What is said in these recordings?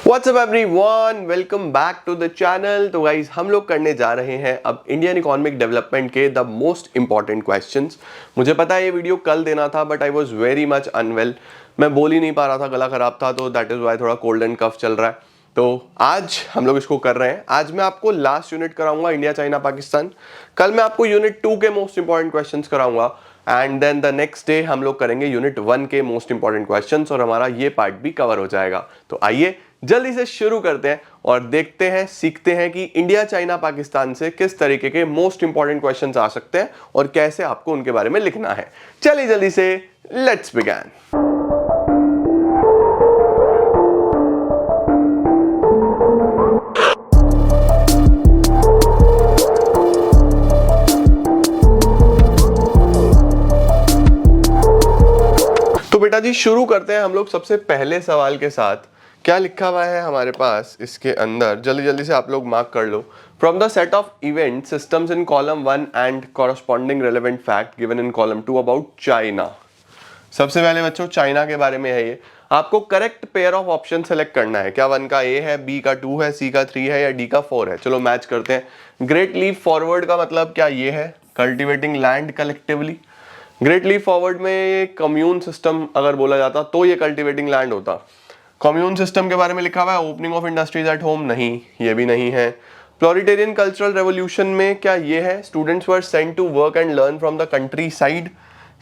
What's up everyone? Welcome back to the channel. तो guys हम लोग करने जा रहे हैं अब इंडियन इकोनॉमिक डेवलपमेंट के द मोस्ट इंपॉर्टेंट क्वेश्चंस। मुझे पता है ये वीडियो कल देना था but I was very much unwell. मैं बोल ही नहीं पा रहा था, गला खराब था, तो दैट इज वाई थोड़ा कोल्ड एंड कफ चल रहा है। तो आज हम लोग इसको कर रहे हैं। आज मैं आपको लास्ट यूनिट कराऊंगा इंडिया चाइना पाकिस्तान। कल मैं आपको यूनिट 2 के मोस्ट इंपॉर्टेंट क्वेश्चंस कराऊंगा and then the next day हम लोग करेंगे यूनिट 1 के मोस्ट इंपॉर्टेंट क्वेश्चंस और हमारा ये पार्ट भी कवर हो जाएगा। तो आइए जल्दी से शुरू करते हैं और देखते हैं, सीखते हैं कि इंडिया चाइना पाकिस्तान से किस तरीके के मोस्ट इंपॉर्टेंट क्वेश्चंस आ सकते हैं और कैसे आपको उनके बारे में लिखना है। चलिए जल्दी से लेट्स बिगिन। तो बेटा जी शुरू करते हैं हम लोग सबसे पहले सवाल के साथ। क्या लिखा हुआ है हमारे पास इसके अंदर, जल्दी जल्दी से आप लोग मार्क कर लो। From the set of event systems in column 1 and corresponding relevant fact given in column 2 about China. सबसे पहले बच्चों चाइना के बारे में है ये। आपको correct pair of option select करना है। क्या 1 का ए है, बी का 2 है, सी का 3 है या डी का 4 है। चलो मैच करते हैं। ग्रेट लीप फॉरवर्ड का मतलब क्या ये है, cultivating land collectively. Great leap forward में कम्यून सिस्टम अगर बोला जाता तो ये कल्टिवेटिंग लैंड होता। कम्यून सिस्टम के बारे में लिखा हुआ है opening of industries at home, नहीं ये भी नहीं है। प्लोरिटेरियन कल्चरल रेवोल्यूशन में क्या ये है, students were sent to work and learn from the countryside.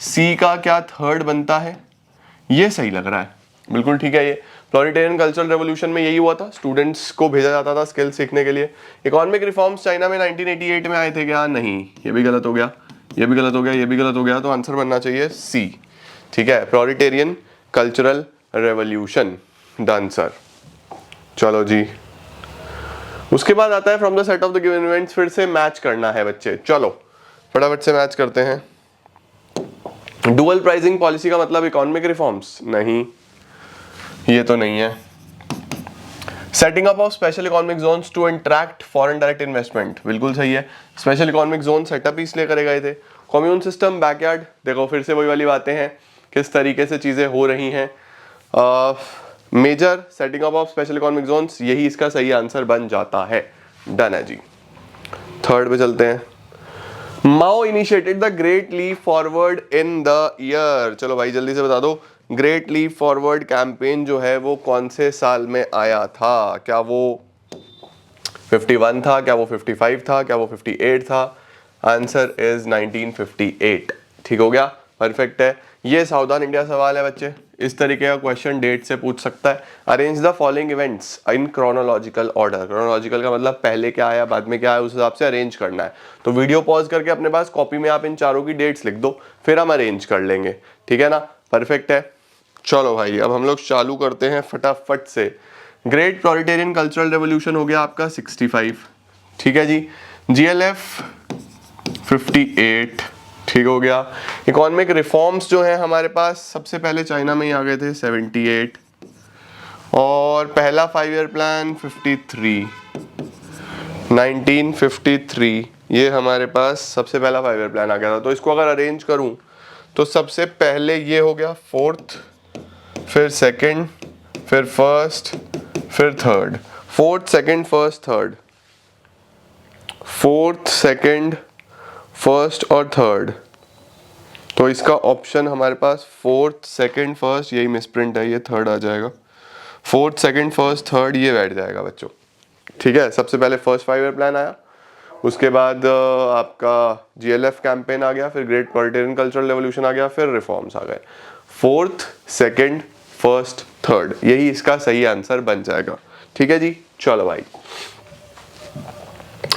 C का क्या थर्ड बनता है, ये सही लग रहा है, बिल्कुल ठीक है। ये प्लोरिटेरियन कल्चरल रेवोल्यूशन में यही हुआ था, स्टूडेंट्स को भेजा जाता था स्किल सीखने के लिए। इकोनॉमिक रिफॉर्म्स चाइना में 1988 में आए थे क्या, नहीं ये भी गलत हो गया, ये भी गलत हो गया, ये भी गलत हो गया। तो आंसर बनना चाहिए सी, ठीक है, प्लोरिटेरियन कल्चरल रेवोल्यूशन द आंसर। चलो जी, उसके बाद आता है from the set of the given events. फिर से मैच करना है बच्चे, चलो फटाफट से मैच करते हैं। डुअल प्राइसिंग पॉलिसी का मतलब इकोनॉमिक रिफॉर्म्स, नहीं ये तो नहीं है। Setting up of special economic zones to attract foreign direct investment, बिल्कुल सही है। स्पेशल इकोनॉमिक जोन सेटअप इसलिए करे गए थे। कम्यून सिस्टम बैकयार्ड, देखो फिर से वही वाली बातें हैं, किस तरीके से चीजें हो रही हैं। Major setting up of special economic zones, यही इसका सही आंसर बन जाता है। डन है जी। थर्ड पे चलते हैं। Mao initiated the great leap forward in the year. चलो भाई जल्दी से बता दो, ग्रेट लीप फॉरवर्ड कैंपेन जो है वो कौन से साल में आया था। क्या वो 51 था, क्या वो 55 था, क्या वो 58 था। Answer is 1958। ठीक हो गया, परफेक्ट है। ये सावधान इंडिया सवाल है बच्चे, इस तरीके का क्वेश्चन डेट से पूछ सकता है। Arrange the following events in chronological order. Chronological का मतलब पहले क्या आया बाद में क्या आया, उस हिसाब से अरेंज करना है। तो वीडियो पॉज करके अपने पास कॉपी में आप इन चारों की डेट्स लिख दो, फिर हम अरेंज कर लेंगे, ठीक है ना, परफेक्ट है। चलो भाई अब हम लोग चालू करते हैं फटाफट से। ग्रेट प्लोरिटेरियन कल्चरल रेवोल्यूशन हो गया आपका 65, ठीक है जी। GLF 58, ठीक हो गया। इकोनॉमिक रिफॉर्म्स जो है हमारे पास सबसे पहले चाइना में ही आ गए थे 78, और पहला 5 ईयर प्लान 53, 1953 ये हमारे पास सबसे पहला 5 ईयर प्लान आ गया था। तो इसको अगर अरेंज करूं तो सबसे पहले ये हो गया फोर्थ, फिर सेकंड, फिर फर्स्ट, फिर third. Fourth second first third, fourth second first और थर्ड। तो इसका ऑप्शन हमारे पास फोर्थ सेकंड फर्स्ट, यही मिसप्रिंट है, ये थर्ड आ जाएगा। फोर्थ सेकंड फर्स्ट थर्ड ये बैठ जाएगा बच्चों, ठीक है। सबसे पहले फर्स्ट 5 ईयर प्लान आया, उसके बाद आपका GLF कैंपेन आ गया, फिर ग्रेट प्लोरिटेरियन कल्चरल रेवोल्यूशन आ गया, फिर रिफॉर्म्स आ गए। फोर्थ सेकंड फर्स्ट थर्ड, यही इसका सही आंसर बन जाएगा, ठीक है जी। चलो भाई,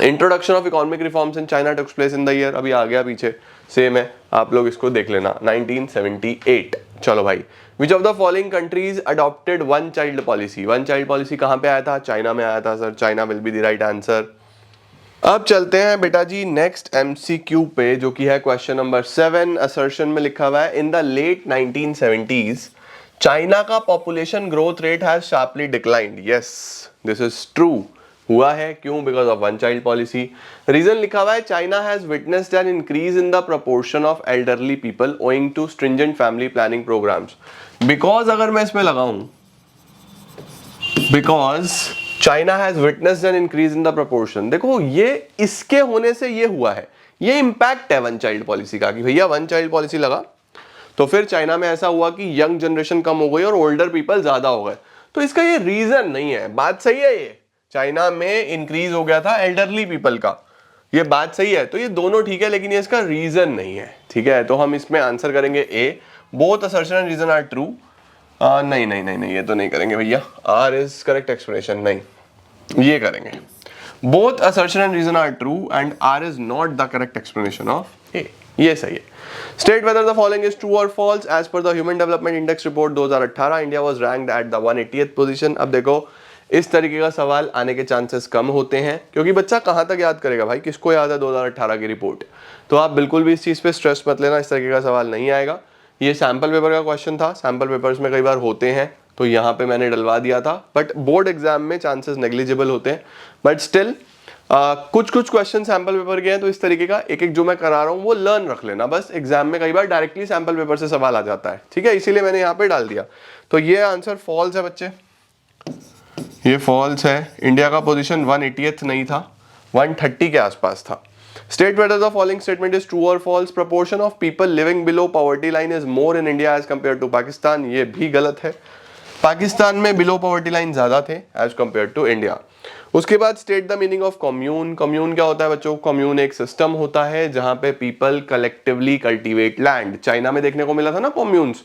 introduction of economic reforms in China took place in the year, अभी आ गया पीछे, सेम है, आप लोग इसको देख लेना, 1978। चलो भाई, which of the following countries adopted one child policy. One child policy कहां पे आया था, चाइना में आया था sir, China will be the right answer. अब चलते हैं बेटा जी नेक्स्ट MCQ पे, जो कि है क्वेश्चन नंबर 7। असर्शन में लिखा हुआ है in the late 1970s China का population growth rate has sharply declined. Yes this is true, हुआ है, क्यों, because of one child policy. Reason लिखा हुआ है China has witnessed an increase in the proportion of elderly people owing to stringent family planning programmes. Because अगर मैं इसमें लगाऊं because China has witnessed an increase in the proportion. देखो ये इसके होने से ये हुआ है, ये इंपैक्ट है वन चाइल्ड पॉलिसी का कि भैया वन चाइल्ड पॉलिसी लगा तो फिर चाइना में ऐसा हुआ कि यंग जनरेशन कम हो गई और ओल्डर पीपल ज्यादा हो गए। तो इसका ये रीजन नहीं है, बात सही है, ये चाइना में इंक्रीज हो गया था एल्डरली पीपल का, ये बात सही है, तो ये दोनों ठीक है, लेकिन ये इसका रीजन नहीं है। ठीक है, तो हम इसमें आंसर करेंगे A, both assertion and reason are true. नहीं नहीं नहीं नहीं, ये तो नहीं करेंगे भैया, आर इज करेक्ट एक्सप्लेनेशन, नहीं ये करेंगे। Both assertion and reason are true and R is not the correct explanation of A, ये सही है। State whether the following is true और false as per the human development index report 2018 India was ranked at the 180th position. अब देखो इस तरीके का सवाल आने के चांसेस कम होते हैं, क्योंकि बच्चा कहां तक याद करेगा भाई, किसको याद है 2018 की रिपोर्ट। तो आप बिल्कुल भी इस चीज पे स्ट्रेस मत लेना, इस तरीके का सवाल नहीं आएगा। ये सैंपल पेपर का क्वेश्चन था, सैंपल पेपर्स में कई बार होते हैं, तो यहाँ पे मैंने डलवा दिया था, बट बोर्ड एग्जाम में चांसेस नेग्लिजिबल होते हैं। बट स्टिल कुछ कुछ क्वेश्चन सैंपल पेपर के हैं, तो इस तरीके का एक एक जो मैं करा रहा हूँ वो लर्न रख लेना, बस एग्जाम में कई बार डायरेक्टली सैंपल पेपर से सवाल आ जाता है। ठीक है, इसीलिए मैंने यहाँ पे डाल दिया। तो ये आंसर फॉल्स है बच्चे, ये फॉल्स है। इंडिया का पोजीशन 180th नहीं था, 130 के आसपास था। State whether the following statement is true और false. Proportion of people living below poverty line is more in India as compare to Pakistan. ये भी गलत है, पाकिस्तान में बिलो पॉवर्टी लाइन ज्यादा थे एज कंपेयर टू इंडिया। उसके बाद state the meaning of commune. Commune क्या होता है बच्चों? कम्यून एक सिस्टम होता है जहां पे people collectively cultivate land. China में देखने को मिला था ना कम्यून्स,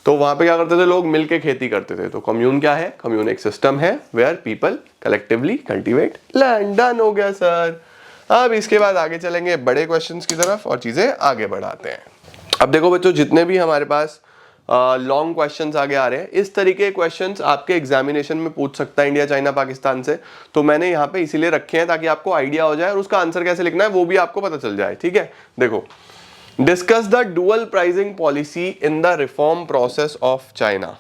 तो वहां पे क्या करते थे लोग, मिलके खेती करते थे। तो कम्यून क्या है? कम्यून एक सिस्टम है where people collectively cultivate land. Done हो गया सर। अब इसके बाद आगे चलेंगे बड़े क्वेश्चंस की तरफ और चीजें आगे बढ़ाते हैं। अब देखो बच्चों, जितने भी हमारे पास लॉन्ग क्वेश्चंस आगे आ रहे हैं, इस तरीके के क्वेश्चंस आपके एग्जामिनेशन में पूछ सकता है इंडिया, चाइना, पाकिस्तान से। तो मैंने यहाँ पे इसीलिए रखे हैं ताकि आपको आइडिया हो जाए और उसका आंसर कैसे लिखना है वो भी आपको पता चल जाए। ठीक है, देखो, discuss the dual pricing policy in the reform process of China.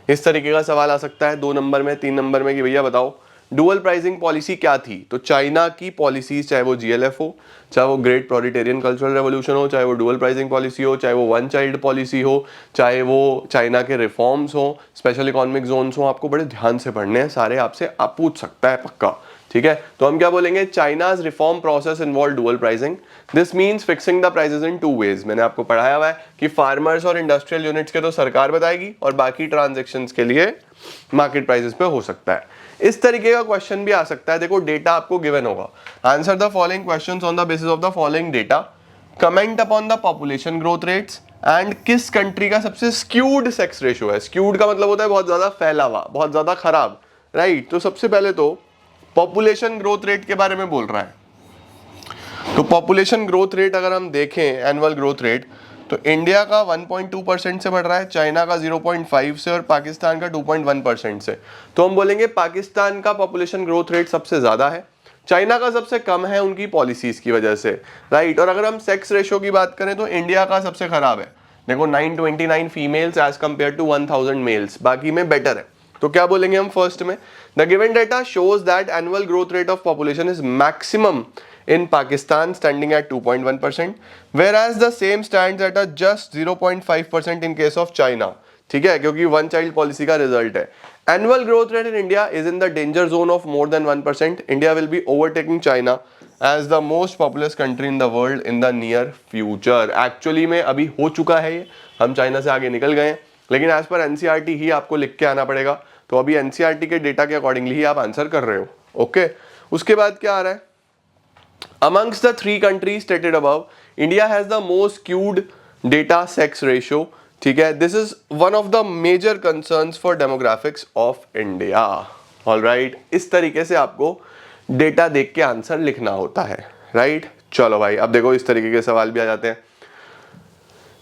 इस तरीके का सवाल आ सकता है 2 नंबर में, 3 नंबर में कि भैया बताओ डुअल प्राइसिंग पॉलिसी क्या थी। तो चाइना की पॉलिसीज, चाहे वो GLF हो, चाहे वो ग्रेट प्रोलिटेरियन कल्चरल रेवोल्यूशन हो, चाहे वो डुअल प्राइसिंग पॉलिसी हो, चाहे वो वन चाइल्ड पॉलिसी हो, चाहे वो चाइना के रिफॉर्म्स हो, स्पेशल इकोनॉमिक जोन्स हो, आपको बड़े ध्यान से पढ़ने हैं सारे, आपसे आप पूछ सकता है पक्का। ठीक है, तो हम क्या बोलेंगे? China's reform process involve dual pricing. This means fixing the prices in 2 ways. मैंने आपको पढ़ाया हुआ है कि फार्मर्स और इंडस्ट्रियल यूनिट्स के तो सरकार बताएगी और बाकी ट्रांजेक्शन्स के लिए मार्केट प्राइसेस पे हो सकता है। इस तरीके का क्वेश्चन भी आ सकता है। देखो, डेटा आपको गिवन होगा, answer the following questions on the basis of the following data, comment upon the population growth rates and किस कंट्री का सबसे स्क्यूड सेक्स रेशियो है। स्क्यूड का मतलब होता है बहुत ज्यादा फैला हुआ, बहुत ज्यादा खराब, राइट। तो सबसे पहले तो पॉपुलेशन ग्रोथ रेट के बारे में बोल रहा है। तो पॉपुलेशन ग्रोथ रेट अगर हम देखें, एनुअल ग्रोथ रेट, तो इंडिया का 1.2% से बढ़ रहा है, चाइना का 0.5 से और पाकिस्तान का 2.1% से। तो हम बोलेंगे पाकिस्तान का पॉपुलेशन ग्रोथ रेट सबसे ज्यादा है, चाइना का सबसे कम है उनकी पॉलिसीज की वजह से, राइट। और अगर हम सेक्स रेशियो की बात करें तो इंडिया का सबसे खराब है। देखो 929 females as compare to 1000 males, बाकी में बेटर है। तो क्या बोलेंगे हम फर्स्ट में? The given data shows that annual growth rate of population is maximum in Pakistan standing at 2.1%, whereas the same stands at a just 0.5% in case of China. ठीक है, क्योंकि वन चाइल्ड पॉलिसी का result है। Annual growth rate in India is in the danger zone of more than 1%. India will be overtaking China as the most populous country in the world in the near future. Actually में अभी हो चुका है ये, हम China से आगे निकल गए हैं, लेकिन एज पर NCERT ही आपको लिख के आना पड़ेगा। तो अभी NCERT के डेटा के अकॉर्डिंगली ही आप आंसर कर रहे हो। ओके, उसके बाद क्या आ रहा है? Amongst the 3 countries stated above, India has the most skewed data sex ratio. ठीक है, this is one of the major concerns for demographics of India. All right, इस तरीके से आपको डेटा देख के आंसर लिखना होता है, राइट। चलो भाई, अब देखो इस तरीके के सवाल भी आ जाते हैं।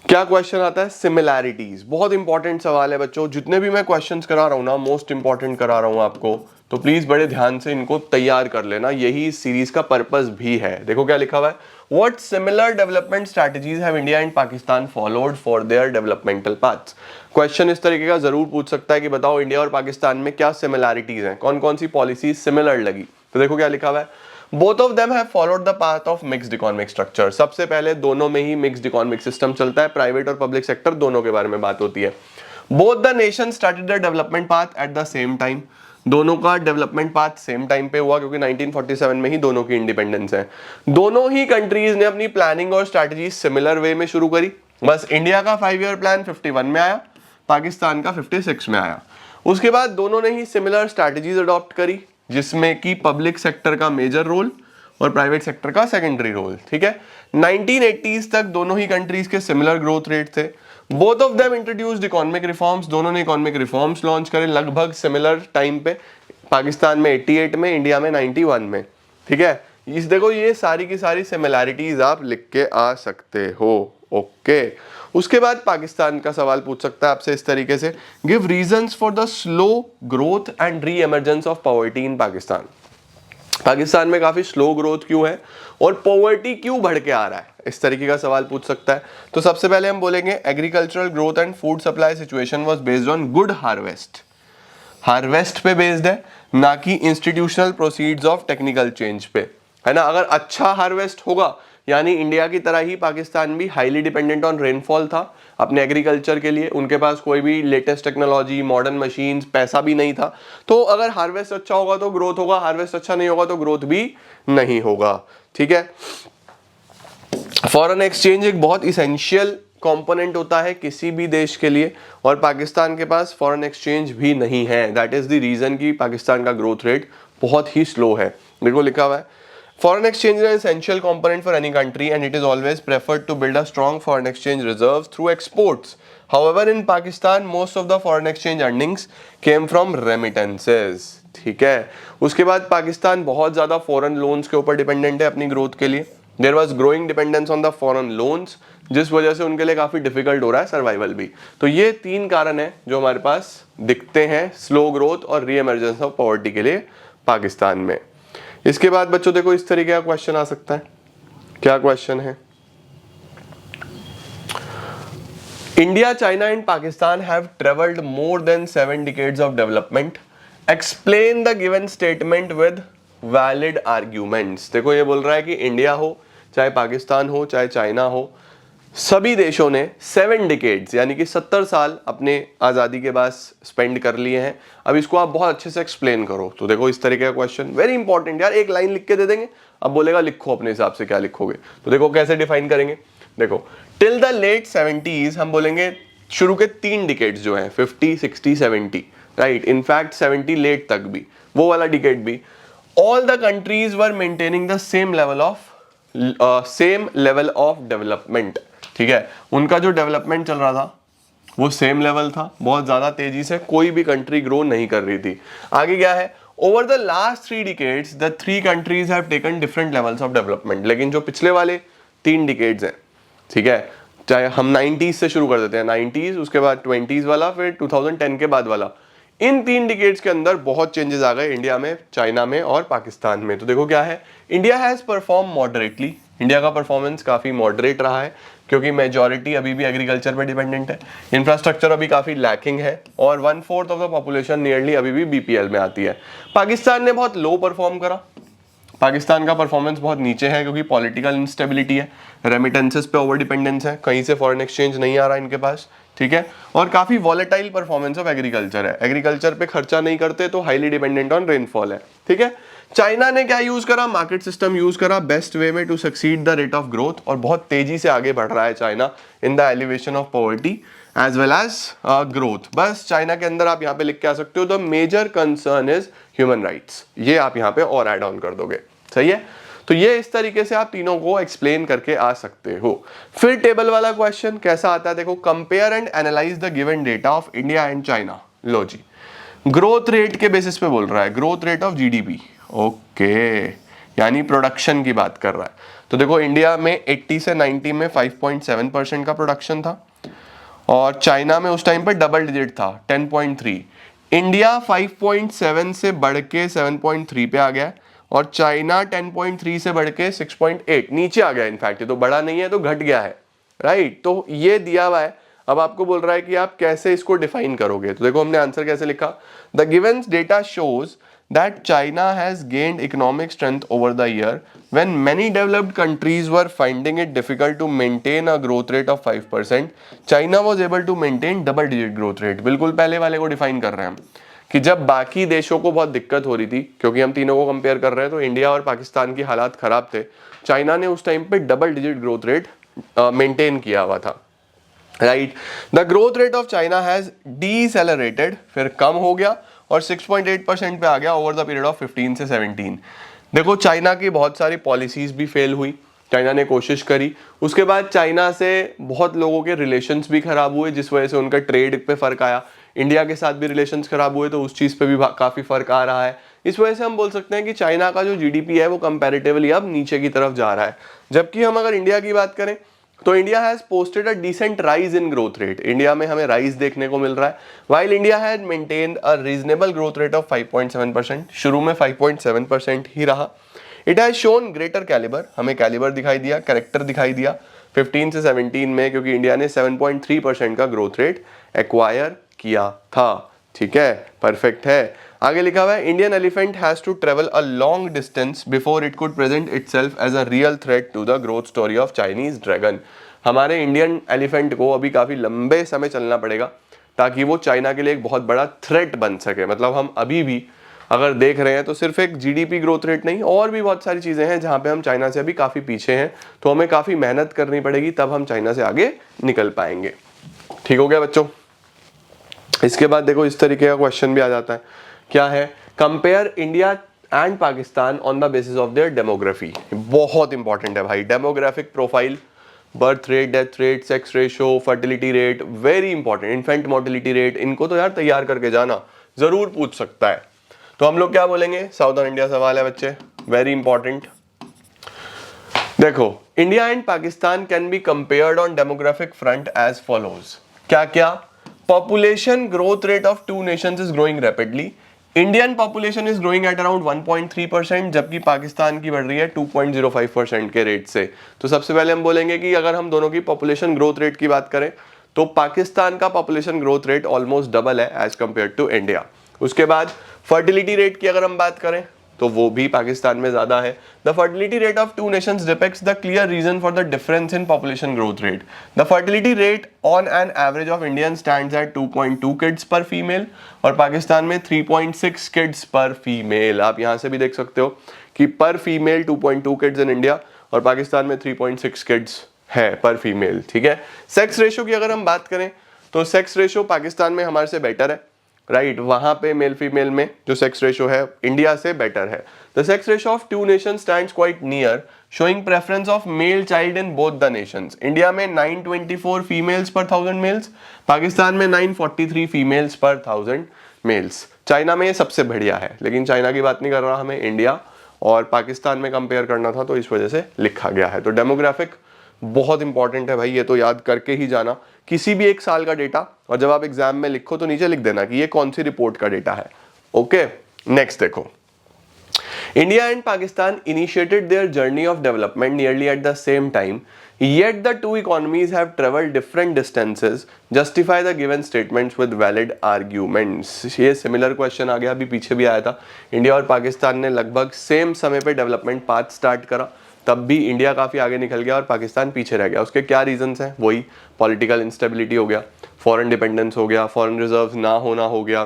क्या क्वेश्चन आता है? सिमिलैरिटीज। बहुत इंपॉर्टेंट सवाल है बच्चों, जितने भी मैं क्वेश्चंस करा रहा हूं ना, मोस्ट इंपॉर्टेंट करा रहा हूं आपको, तो प्लीज बड़े ध्यान से इनको तैयार कर लेना, यही इस सीरीज का पर्पस भी है। देखो क्या लिखा हुआ है, what similar development strategies have India and Pakistan followed for their developmental paths. Question इस तरीके का जरूर पूछ सकता है कि बताओ इंडिया और पाकिस्तान में क्या सिमिलैरिटीज हैं, कौन कौन सी पॉलिसी सिमिलर लगी। तो देखो क्या लिखा हुआ है, both of them have followed the path of mixed economic structure. सबसे पहले दोनों में ही मिक्स्ड इकोनॉमिक सिस्टम चलता है, प्राइवेट और पब्लिक सेक्टर दोनों के बारे में बात होती है। Both the nation started the development path at the same time. दोनों का डेवलपमेंट पाथ सेम टाइम पे हुआ क्योंकि 1947 में ही दोनों की इंडिपेंडेंस है। दोनों ही कंट्रीज ने अपनी प्लानिंग और स्ट्रैटेजी सिमिलर वे में शुरू करी। बस इंडिया का 5 ईयर प्लान 51 में आया, पाकिस्तान का 56 में आया। उसके बाद दोनों ने ही सिमिलर स्ट्रैटेजीज अडॉप्ट करी, जिसमें कि पब्लिक सेक्टर का मेजर रोल और प्राइवेट सेक्टर का सेकेंडरी रोल। ठीक है, 1980s तक दोनों ही कंट्रीज के सिमिलर ग्रोथ रेट थे। Both of them introduced economic reforms, दोनों ने इकोनॉमिक रिफॉर्म्स लॉन्च करे लगभग सिमिलर टाइम पे, पाकिस्तान में 88 में, इंडिया में 91 में। ठीक है, इस देखो ये सारी की सारी सिमिलैरिटीज आप लिख के आ सकते हो। ओके, उसके बाद पाकिस्तान का सवाल पूछ सकता है आपसे इस तरीके से, give reasons for the slow growth and re emergence of poverty in Pakistan. Pakistan में काफी स्लो ग्रोथ क्यों है और पॉवर्टी क्यों बढ़ के आ रहा है, इस तरीके का सवाल पूछ सकता है। तो सबसे पहले हम बोलेंगे agricultural growth and food supply situation was based on good harvest. Harvest पे बेस्ड है, ना कि institutional proceeds of technical change पे, है ना। अगर अच्छा हार्वेस्ट होगा, यानी इंडिया की तरह ही पाकिस्तान भी हाईली डिपेंडेंट ऑन रेनफॉल था अपने एग्रीकल्चर के लिए, उनके पास कोई भी लेटेस्ट टेक्नोलॉजी, मॉडर्न मशीन्स, पैसा भी नहीं था। तो अगर हार्वेस्ट अच्छा होगा तो ग्रोथ होगा, हार्वेस्ट अच्छा नहीं होगा तो ग्रोथ भी नहीं होगा। ठीक है, फॉरेन एक्सचेंज एक बहुत इसेंशियल कंपोनेंट होता है किसी भी देश के लिए, और पाकिस्तान के पास फॉरेन एक्सचेंज भी नहीं है। दैट इज द रीजन कि पाकिस्तान का ग्रोथ रेट बहुत ही स्लो है। देखो लिखा हुआ है, foreign exchange is an essential component for any country and it is always preferred to build a strong foreign exchange reserves through exports. However, in Pakistan, most of the foreign exchange earnings came from remittances. ठीक है, उसके बाद पाकिस्तान बहुत ज़्यादा foreign loans के ऊपर dependent है अपनी ग्रोथ के लिए। There was growing dependence on the foreign loans, जिस वजह से उनके लिए काफ़ी डिफिकल्ट हो रहा है सर्वाइवल भी। तो ये 3 कारण है जो हमारे पास दिखते हैं स्लो ग्रोथ और री एमर्जेंस ऑफ पॉवर्टी के लिए पाकिस्तान में। इसके बाद बच्चों देखो इस तरीके का क्वेश्चन आ सकता है। क्या क्वेश्चन है, India, China and Pakistan have travelled more than 7 decades of development, explain the given statement with valid arguments. देखो ये बोल रहा है कि इंडिया हो, चाहे पाकिस्तान हो, चाहे चाइना हो, सभी देशों ने 7 डिकेड्स यानी कि 70 साल अपने आज़ादी के बाद स्पेंड कर लिए हैं। अब इसको आप बहुत अच्छे से एक्सप्लेन करो। तो देखो इस तरीके का क्वेश्चन, वेरी इंपॉर्टेंट यार, एक लाइन लिख के दे देंगे, अब बोलेगा लिखो अपने हिसाब से क्या लिखोगे। तो देखो कैसे डिफाइन करेंगे, देखो टिल द लेट 70s हम बोलेंगे शुरू के 3 डिकेड्स जो हैं 50, 60, 70, राइट, इनफैक्ट 70 लेट तक भी, वो वाला डिकेड भी, all the countries were maintaining the same level of development. ठीक है, उनका जो डेवलपमेंट चल रहा था वो सेम लेवल था, बहुत ज्यादा तेजी से कोई भी कंट्री ग्रो नहीं कर रही थी। आगे क्या है, over the last 3 decades the 3 countries have taken different levels of development. लेकिन जो पिछले वाले 3 डिकेड्स हैं, ठीक है, चाहे हम 90s से शुरू कर देते हैं, 90s, उसके बाद 20s वाला, फिर 2010 के बाद वाला, इन 3 डिकेड्स के अंदर बहुत चेंजेस आ गए इंडिया में, चाइना में और पाकिस्तान में। तो देखो क्या है, India has perform moderately, India का परफॉर्मेंस काफी मॉडरेट रहा है क्योंकि मेजॉरिटी अभी भी एग्रीकल्चर पर डिपेंडेंट है, इंफ्रास्ट्रक्चर अभी काफी लैकिंग है और 1/4 ऑफ द पॉपुलेशन नियरली अभी भी बीपीएल में आती है। पाकिस्तान ने बहुत लो परफॉर्म करा, पाकिस्तान का परफॉर्मेंस बहुत नीचे है क्योंकि पॉलिटिकल इंस्टेबिलिटी है, रेमिटेंसेस पे ओवर डिपेंडेंस है, कहीं से फॉरेन एक्सचेंज नहीं आ रहा इनके पास। ठीक है, और काफी वॉलेटाइल परफॉर्मेंस ऑफ एग्रीकल्चर है, एग्रीकल्चर पे खर्चा नहीं करते तो हाईली डिपेंडेंट ऑन रेनफॉल है। ठीक है, चाइना ने क्या यूज करा, मार्केट सिस्टम यूज करा बेस्ट वे में to succeed the rate of growth, और बहुत तेजी से आगे बढ़ रहा है China in the elevation of poverty as well as growth. बस चाइना के अंदर आप यहाँ पे लिख के आ सकते हो, the major concern is human rights, ये आप यहाँ पे और ऐड ऑन कर दोगे। सही है, तो ये इस तरीके से आप तीनों को एक्सप्लेन करके आ सकते हो। फिर टेबल वाला क्वेश्चन कैसा आता है, देखो, compare and analyse the given data of India and China. लो जी, ग्रोथ रेट के बेसिस पे बोल रहा है, growth rate of GDP, okay, यानी प्रोडक्शन की बात कर रहा है। तो देखो इंडिया में 80 से 90 में 5.7% का प्रोडक्शन था और चाइना में उस टाइम पर डबल डिजिट था 10.3। इंडिया 5.7 से बढ़ के 7.3 पे आ गया और चाइना 10.3 से बढ़ के 6.8 नीचे आ गया। इनफैक्ट ये तो बढ़ा नहीं है, तो घट गया है, राइट। तो ये दिया हुआ है, अब आपको बोल रहा है कि आप कैसे इसको डिफाइन करोगे। तो देखो हमने आंसर कैसे लिखा, the given data shows that China has gained economic strength over the year when many developed countries were finding it difficult to maintain a growth rate of 5%. China was able to maintain double digit growth rate. बिल्कुल पहले वाले को define कर रहे हैं हम कि जब बाकी देशों को बहुत दिक्कत हो रही थी, क्योंकि हम तीनों को कंपेयर कर रहे हैं, तो इंडिया और पाकिस्तान की हालात खराब थे, चाइना ने उस टाइम पे double digit growth rate maintain किया हुआ था, right. The growth rate of China has decelerated, फिर कम हो गया और 6.8% पे आ गया ओवर द पीरियड ऑफ 15 से 17। देखो चाइना की बहुत सारी पॉलिसीज भी फेल हुई, चाइना ने कोशिश करी, उसके बाद चाइना से बहुत लोगों के रिलेशंस भी खराब हुए, जिस वजह से उनका ट्रेड पे फर्क आया। इंडिया के साथ भी रिलेशंस खराब हुए, तो उस चीज पे भी काफी फर्क आ रहा है। इस वजह से हम बोल सकते हैं कि चाइना का जो जीडीपी है वो कंपैरेटिवली अब नीचे की तरफ जा रहा है। जबकि हम अगर इंडिया की बात करें तो India has posted a decent rise in growth rate, India में हमें राइज देखने को मिल रहा है, while India had maintained a reasonable growth rate of 5.7%, शुरू में 5.7% ही रहा। It has shown greater calibre, हमें कैलिबर दिखाई दिया, कैरेक्टर दिखाई दिया 15 से 17 में, क्योंकि इंडिया ने 7.3% का ग्रोथ रेट एक्वायर किया था। ठीक है, परफेक्ट है। आगे लिखा हुआ है Indian elephant has to travel a long distance before it could present itself as a real threat to the growth story of Chinese dragon. हमारे इंडियन एलिफेंट को अभी काफी लंबे समय चलना पड़ेगा ताकि वो चाइना के लिए एक बहुत बड़ा थ्रेट बन सके। मतलब हम अभी भी अगर देख रहे हैं तो सिर्फ एक जीडीपी ग्रोथ रेट नहीं, और भी बहुत सारी चीजें हैं जहां पे हम चाइना से अभी काफी पीछे हैं, तो हमें काफी मेहनत करनी पड़ेगी, तब हम चाइना से आगे निकल पाएंगे। ठीक हो गया बच्चों। इसके बाद देखो इस तरीके का क्वेश्चन भी आ जाता है, क्या है, compare India and Pakistan on the basis of their demography. बहुत इंपॉर्टेंट है भाई, demographic profile, birth rate, death rate, sex ratio, fertility rate, very important, infant mortality rate, इनको तो यार तैयार करके जाना, जरूर पूछ सकता है। तो हम लोग क्या बोलेंगे, साउदर्न इंडिया सवाल है बच्चे, वेरी इंपॉर्टेंट। देखो India and Pakistan can be compared on demographic front as follows. क्या क्या, population growth rate of two nations is growing rapidly. Indian population is growing at around 1.3%, जबकि पाकिस्तान की बढ़ रही है 2.05% के रेट से। तो सबसे पहले हम बोलेंगे कि अगर हम दोनों की पॉपुलेशन ग्रोथ रेट की बात करें तो पाकिस्तान का population growth rate almost double है एज कंपेयर टू इंडिया। उसके बाद फर्टिलिटी रेट की अगर हम बात करें तो वो भी पाकिस्तान में ज्यादा है। The fertility rate of two nations depicts the clear reason for the difference in population growth rate. The fertility rate on an average of Indian stands at 2.2 kids per female और पाकिस्तान में 3.6 किड्स पर फीमेल। आप यहां से भी देख सकते हो कि पर फीमेल 2.2 किड्स इन इंडिया और पाकिस्तान में 3.6 किड्स है पर फीमेल। ठीक है, सेक्स रेशो की अगर हम बात करें तो सेक्स रेशो पाकिस्तान में हमारे से बेटर है, राइट। वहां पे मेल फीमेल में जो सेक्स रेशो है इंडिया से बेटर है। The sex ratio of two nation stands quite near, showing preference of male child in both the nations. India में 924 फीमेल्स पर 1000 मेल्स, पाकिस्तान में 943 फीमेल्स पर 1000 मेल्स। चाइना में ये सबसे बढ़िया है, लेकिन चाइना की बात नहीं कर रहा, हमें इंडिया और पाकिस्तान में कंपेयर करना था, तो इस वजह से लिखा गया है। तो डेमोग्राफिक बहुत इंपॉर्टेंट है भाई, ये तो याद करके ही जाना किसी भी एक साल का डेटा, और जब आप एग्जाम में लिखो तो नीचे लिख देना कि ये कौन सी रिपोर्ट का डेटा है। ओके, नेक्स्ट देखो, India and Pakistan initiated their journey of development nearly at the same time, yet the two economies have traveled different distances, justify the given statements with valid arguments। ये similar question आ गया, अभी पीछे भी आया था। India और पाकिस्तान ने लगभग सेम समय पे डेवलपमेंट पाथ स्टार्ट करा, तब भी इंडिया काफी आगे निकल गया और पाकिस्तान पीछे रह गया। उसके क्या रीजंस हैं, वही पॉलिटिकल इंस्टेबिलिटी हो गया, फॉरेन डिपेंडेंस हो गया, फॉरेन रिजर्व ना होना हो गया,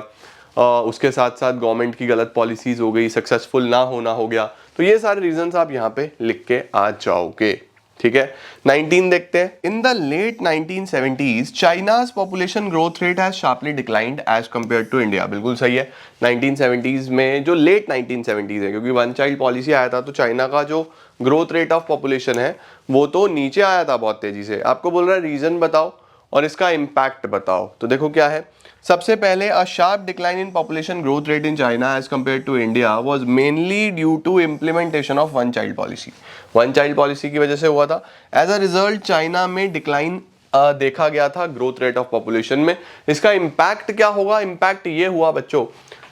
उसके साथ साथ गवर्नमेंट की गलत पॉलिसीज हो गई, सक्सेसफुल ना होना हो गया। तो ये सारे रीजंस आप यहाँ पे लिख के आ जाओगे। ठीक है, 19 देखते हैं। In the late 1970s China's population growth rate has sharply declined as compare to India. बिल्कुल सही है, 1970s में, जो लेट 1970s है, क्योंकि वन चाइल्ड पॉलिसी आया था, तो चाइना का जो ग्रोथ रेट ऑफ पॉपुलेशन है वो तो नीचे आया था बहुत तेजी से। आपको बोल रहा है रीजन बताओ और इसका इम्पैक्ट बताओ, तो देखो क्या है। सबसे पहले a sharp decline in population growth rate in China as compare to India was mainly due to implementation of one child policy. One child policy की वजह से हुआ था। एज अ रिजल्ट चाइना में डिक्लाइन देखा गया था ग्रोथ रेट ऑफ पॉपुलेशन में। इसका इम्पैक्ट क्या होगा, इम्पैक्ट ये हुआ बच्चों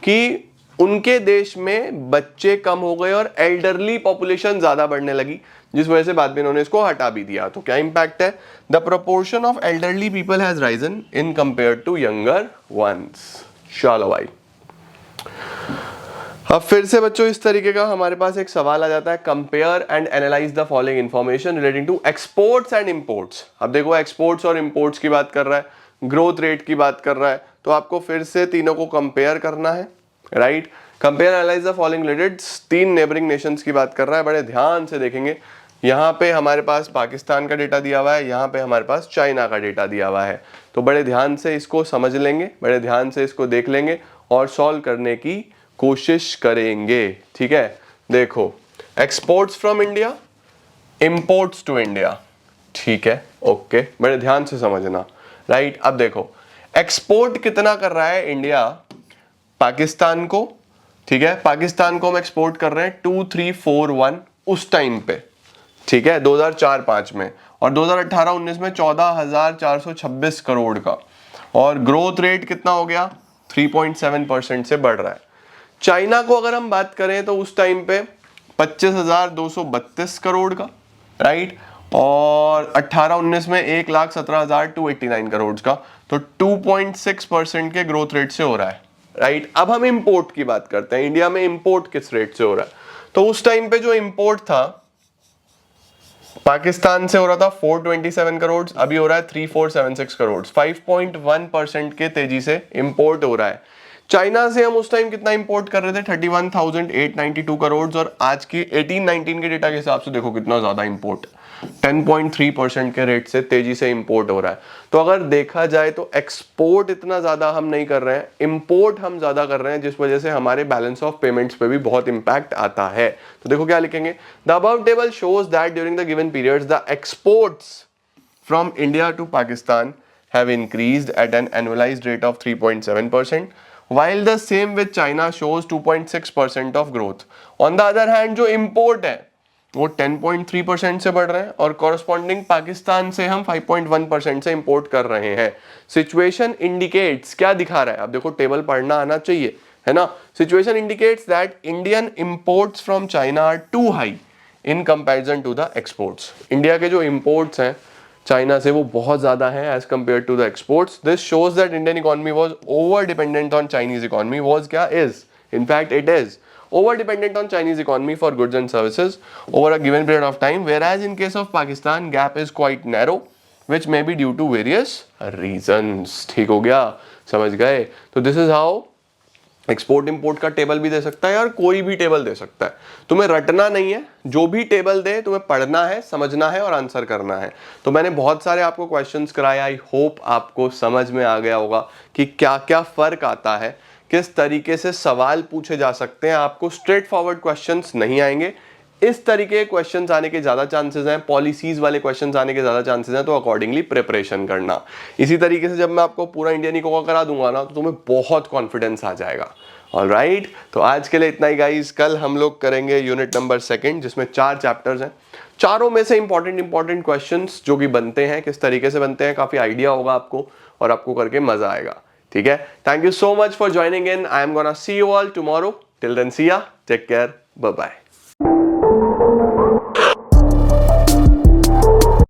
कि उनके देश में बच्चे कम हो गए और एल्डरली पॉपुलेशन ज्यादा बढ़ने लगी, जिस वजह से बाद में इन्होंने इसको हटा भी दिया। तो क्या इंपैक्ट है, the proportion of elderly people has risen in compare to younger ones. चलो भाई, अब फिर से बच्चों इस तरीके का हमारे पास एक सवाल आ जाता है, compare and analyse the following information relating to exports and imports. अब देखो एक्सपोर्ट्स और इंपोर्ट्स की बात कर रहा है, ग्रोथ रेट की बात कर रहा है, तो आपको फिर से तीनों को कंपेयर करना है, right. Compare analyse the following related, 3 neighbouring Nations की बात कर रहा है, बड़े ध्यान से देखेंगे। यहाँ पे हमारे पास पाकिस्तान का डेटा दिया हुआ है, यहाँ पे हमारे पास चाइना का डेटा दिया हुआ है, तो बड़े ध्यान से इसको समझ लेंगे, बड़े ध्यान से इसको देख लेंगे और सॉल्व करने की कोशिश करेंगे, ठीक है। देखो, exports from India, imports to India, ठीक है, ओके, बड़े ध्यान से समझना, राइट। अब देखो, एक्सपोर्ट कितना कर रहा है इंडिया पाकिस्तान को, ठीक है, पाकिस्तान को हम एक्सपोर्ट कर रहे हैं 2341 उस टाइम पे, ठीक है, 2004-05 में, और 2018-19 में 14,426 करोड़ का, और ग्रोथ रेट कितना हो गया, 3.7% से बढ़ रहा है। चाइना को अगर हम बात करें तो उस टाइम पे 25,232 करोड़ का, राइट, और 18-19 में 1,17,289 करोड़ का, तो 2.6% के ग्रोथ रेट से हो रहा है, राइट। अब हम इंपोर्ट की बात करते हैं, इंडिया में इंपोर्ट किस रेट से हो रहा है, तो उस टाइम पे जो इंपोर्ट था पाकिस्तान से हो रहा था 427 करोड़, अभी हो रहा है 3476 करोड़, 5.1% के तेजी से इंपोर्ट हो रहा है। चाइना से हम उस टाइम कितना इंपोर्ट कर रहे थे, 31,892 करोड़, और आज की 18-19 के डेटा के हिसाब से देखो कितना ज्यादा इंपोर्ट, 10.3% के रेट से तेजी से इंपोर्ट हो रहा है। तो अगर देखा जाए तो एक्सपोर्ट इतना ज्यादा हम नहीं कर रहे हैं, इंपोर्ट हम ज्यादा कर रहे हैं, जिस वजह से हमारे बैलेंस ऑफ पेमेंट्स पे भी बहुत इंपैक्ट आता है। तो देखो क्या लिखेंगे, the above table shows that during the given periods the exports from India to Pakistan have increased at an annualized rate of 3.7%, while the same with China shows 2.6% of growth. On the other hand, जो import है वो 10.3% से बढ़ रहे हैं, और corresponding Pakistan से हम 5.1% से इंपोर्ट कर रहे हैं। सिचुएशन इंडिकेट्स, क्या दिखा रहा है, अब देखो टेबल पढ़ना आना चाहिए, है ना। Situation indicates that Indian imports from China are too high in comparison to the exports. India के जो इंपोर्ट्स हैं चाइना से वो बहुत ज्यादा है as compare to the exports. This shows that Indian economy was over dependent on Chinese economy, was क्या, is, in fact it is over dependent on Chinese economy for goods and services over a given period of time, whereas in case of Pakistan gap is quite narrow which may be due to various reasons। ठीक हो गया, समझ गए। तो this is how export import का table भी दे सकता है और कोई भी टेबल दे सकता है, तुम्हें रटना नहीं है, जो भी टेबल दे तुम्हें पढ़ना है, समझना है और आंसर करना है। तो मैंने बहुत सारे आपको क्वेश्चंस कराए, आई होप आपको समझ में आ गया होगा कि क्या क्या फर्क आता है, किस तरीके से सवाल पूछे जा सकते हैं। आपको स्ट्रेट फॉरवर्ड क्वेश्चंस नहीं आएंगे, इस तरीके के क्वेश्चंस आने के ज्यादा चांसेस हैं, पॉलिसीज वाले क्वेश्चंस आने के ज्यादा चांसेस हैं, तो अकॉर्डिंगली प्रिपरेशन करना। इसी तरीके से जब मैं आपको पूरा इंडियन इको करा दूंगा ना, तो तुम्हें बहुत कॉन्फिडेंस आ जाएगा। ऑलराइट, तो आज के लिए इतना ही गाइस। कल हम लोग करेंगे यूनिट नंबर 2 जिसमें 4 चैप्टर्स हैं, चारों में से इंपॉर्टेंट क्वेश्चंस जो कि बनते हैं, किस तरीके से बनते हैं, काफी आइडिया होगा आपको और आपको करके मजा आएगा। ठीक है, thank you so much for joining in. I am gonna see you all tomorrow. Till then see ya, take care, bye bye.